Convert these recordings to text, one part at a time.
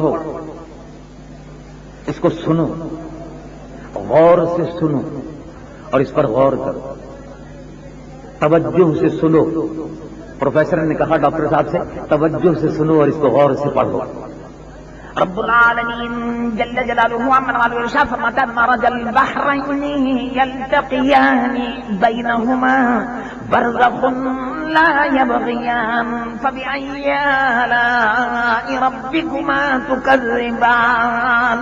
پڑھو، اس کو سنو، غور سے سنو اور اس پر غور کرو، توجہ سے سنو. پروفیسر نے کہا ڈاکٹر صاحب سے توجہ سے سنو اور اس کو غور سے پڑھو. رب العالمین جل جلالہ عمن والو ارشاد فرماتا ہے مرج البحرین یلتقیان بینہما برزخ لا یبغیان فبأی آلاء ربکما تکذبان.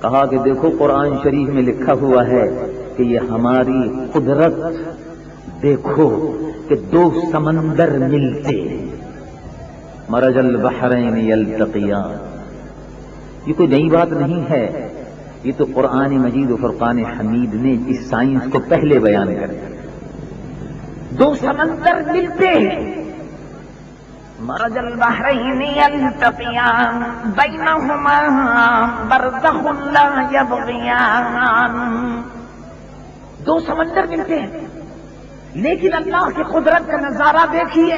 کہا کہ دیکھو قرآن شریف میں لکھا ہوا ہے کہ یہ ہماری قدرت، دیکھو کہ دو سمندر ملتے ہیں. مرج البحرین یلتقیان، یہ کوئی نئی بات نہیں ہے، یہ تو قرآن مجید و فرقان حمید نے اس سائنس کو پہلے بیان کر دیا. دو سمندر ملتے ہیں، مرج البحرین یلتقیان بینہما برزخ لا یبغیان. دو سمندر ملتے ہیں لیکن اللہ کی قدرت کا نظارہ دیکھیے،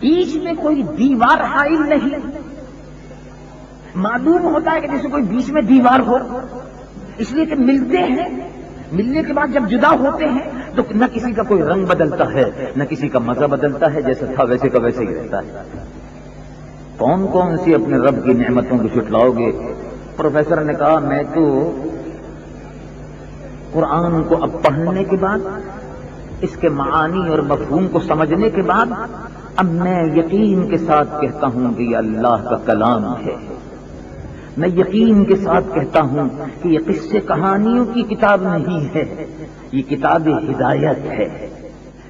بیچ میں کوئی دیوار حائل نہیں. معلوم ہوتا ہے کہ جیسے کوئی بیچ میں دیوار ہو، اس لیے کہ ملتے ہیں، ملنے کے بعد جب جدا ہوتے ہیں تو نہ کسی کا کوئی رنگ بدلتا ہے نہ کسی کا مزہ بدلتا ہے، جیسا تھا ویسے کا ویسے ہی رہتا ہے. کون کون سی اپنے رب کی نعمتوں کو چھٹلاؤ گے؟ پروفیسر نے کہا میں تو قرآن کو اب پڑھنے کے بعد، اس کے معانی اور مفہوم کو سمجھنے کے بعد اب میں یقین کے ساتھ کہتا ہوں کہ یہ اللہ کا کلام ہے. میں یقین کے ساتھ کہتا ہوں کہ یہ قصے کہانیوں کی کتاب نہیں ہے، یہ کتاب ہدایت ہے،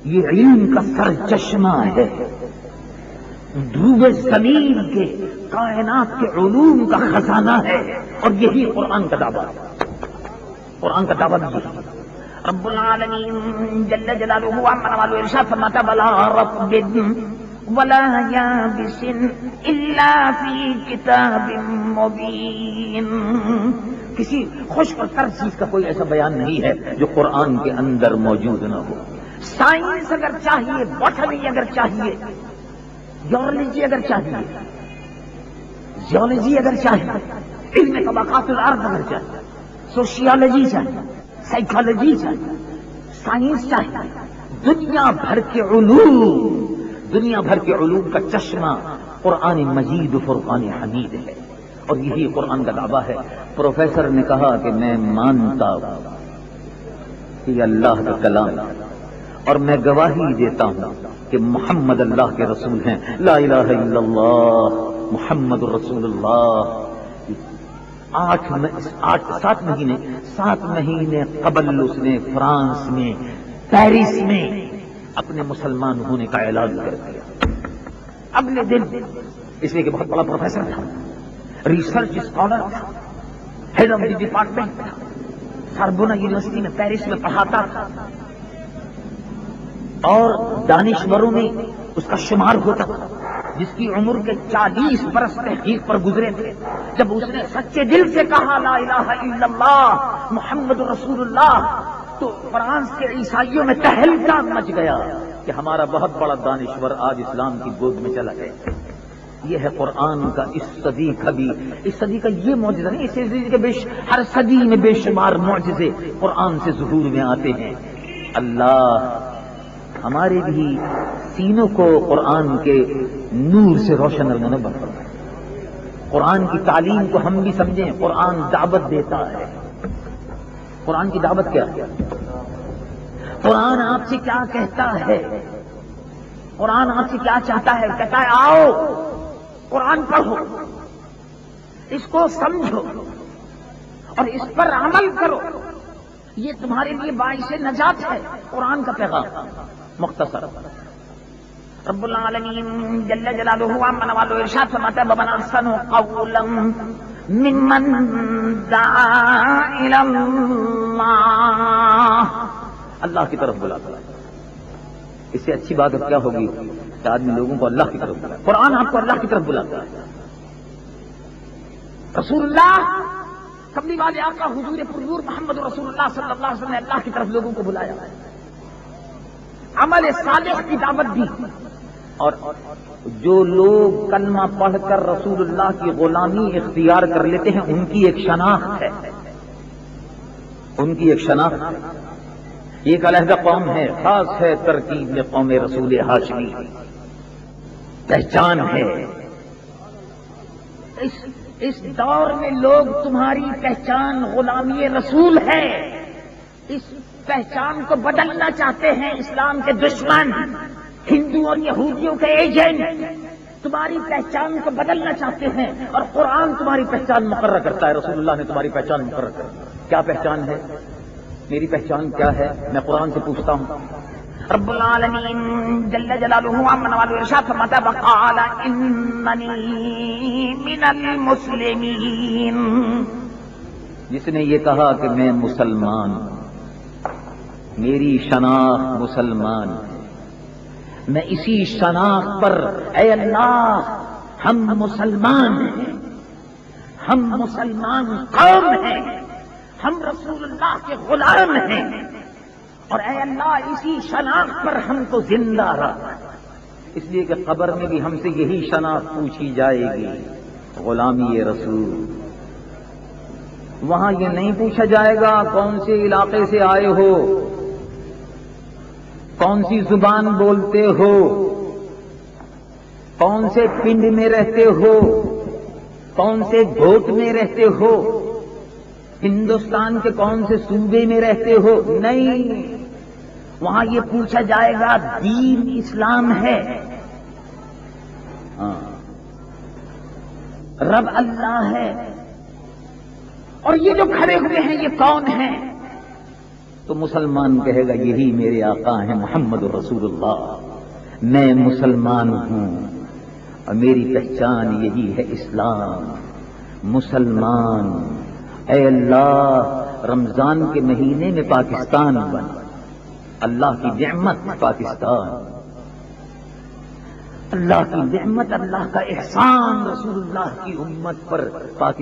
یہ علم کا سرچشمہ ہے، دھوب زمین کے کائنات کے علوم کا خزانہ ہے. اور یہی قرآن کا دعویٰ ہے، قرآن کا دعویٰ یہی ہے. رب العالمین جل جلالہ عمن والو ارشاد فرماتا بلا رطب ولا یابس الا فی کتاب مبین. کسی خشک اور تر چیز کا کوئی ایسا بیان نہیں ہے جو قرآن کے اندر موجود نہ ہو. سائنس اگر چاہیے، باٹنی اگر چاہیے، جیولوجی اگر چاہیے، زیولوجی اگر چاہیے، علم طبقات الارض اگر چاہیے، سوشیالوجی چاہیے، سائیکالوجی چاہیے، سائنس چاہیے، دنیا بھر کے علوم کا چشمہ قرآن مجید و فرقان حمید ہے. اور یہی قرآن کا دعویٰ ہے. پروفیسر نے کہا کہ میں مانتا ہوں کہ یہ اللہ کا کلام ہے اور میں گواہی دیتا ہوں کہ محمد اللہ کے رسول ہیں. لا الہ الا اللہ محمد رسول اللہ. 7 مہینے قبل اس نے فرانس میں، پیرس میں اپنے مسلمان ہونے کا اعلان کر دیا. اگلے دن، اس لیے کہ بہت بڑا پروفیسر تھا، ریسرچ اسکالر تھا، ہیڈ آف دی ڈپارٹمنٹ تھا، ساربونا یونیورسٹی میں پیرس میں پڑھاتا تھا اور دانشوروں میں اس کا شمار ہوتا تھا، جس کی عمر کے 40 برس تحقیق پر گزرے تھے. جب اس نے سچے دل سے کہا لا الہ الا اللہ محمد رسول اللہ، تو فرانس کے عیسائیوں میں تہلکہ مچ گیا کہ ہمارا بہت بڑا دانشور آج اسلام کی گود میں چلا گیا. یہ ہے قرآن کا اس صدی کا یہ معجزہ نہیں. اس صدی کے ہر صدی میں بے شمار معجزے قرآن سے ظہور میں آتے ہیں. اللہ ہمارے بھی سینوں کو قرآن کے نور سے روشن اور منور فرمائے. قرآن کی تعلیم کو ہم بھی سمجھیں. قرآن دعوت دیتا ہے. قرآن کی دعوت کیا ہے؟ قرآن آپ سے کیا کہتا ہے؟ قرآن آپ سے کیا چاہتا ہے؟ کہتا ہے آؤ قرآن پڑھو، اس کو سمجھو اور اس پر عمل کرو، یہ تمہارے لیے باعث نجات ہے. قرآن کا پیغام مختصر. رب العالمین جل جلالہ عمن والو ارشاد فرماتا ہے ومن احسن قولا ممن دعا الی اللہ. اللہ کی طرف بلاتا ہے. اس سے اچھی بات اب کیا ہوگی کہ آدمی لوگوں کو اللہ کی طرف بلاتا. قرآن آپ کو اللہ کی طرف بلاتا ہے. رسول اللہ کملی والے آقا حضور پرنور محمد رسول اللہ صلی اللہ علیہ وسلم نے اللہ کی طرف لوگوں کو بلایا ہے. عمل صالح کی دعوت دی. اور جو لوگ کلمہ پڑھ کر رسول اللہ کی غلامی اختیار کر لیتے ہیں ان کی ایک شناخت ہے، ان کی ایک شناخت ہے، یہ ایک علیحدہ قوم ہے، خاص ہے ترکیب میں قوم رسول ہاشمی، پہچان ہے۔ اس دور میں لوگ تمہاری پہچان غلامی رسول ہے، اس پہچان کو بدلنا چاہتے ہیں اسلام کے دشمن، ہندو اور یہودیوں کے ایجنٹ تمہاری پہچان کو بدلنا چاہتے ہیں، اور قرآن تمہاری پہچان مقرر کرتا ہے، رسول اللہ نے تمہاری پہچان مقرر کر دی۔ کیا پہچان ہے؟ میری پہچان کیا ہے؟ میں قرآن سے پوچھتا ہوں۔ رب العالمین جل جلالہ عمن والو ارشاد فرماتا ہے وقال اننی من المسلمین، جس نے یہ کہا کہ میں مسلمان، میری شناخت مسلمان، میں اسی شناخت پر اے اللہ ہم مسلمان ہیں، ہم مسلمان قوم ہیں، ہم رسول اللہ کے غلام ہیں، اور اے اللہ اسی شناخت پر ہم کو زندہ رکھ، اس لیے کہ قبر میں بھی ہم سے یہی شناخت پوچھی جائے گی، غلامی رسول۔ وہاں یہ نہیں پوچھا جائے گا کون سے علاقے سے آئے ہو، کون سی زبان بولتے ہو، کون سے پنڈ میں رہتے ہو، کون سے گھوٹ میں رہتے ہو، ہندوستان کے کون سے صوبے میں رہتے ہو، نہیں، وہاں یہ پوچھا جائے گا دین اسلام ہے، رب اللہ ہے، اور یہ جو کھڑے ہوئے ہیں یہ کون ہیں؟ تو مسلمان کہے گا یہی میرے آقا ہیں محمد رسول اللہ، میں مسلمان ہوں اور میری پہچان یہی ہے اسلام، مسلمان۔ اے اللہ رمضان کے مہینے میں پاکستان بنا، اللہ کی نعمت پاکستان، اللہ کی نعمت، اللہ کا احسان رسول اللہ کی امت پر پاکستان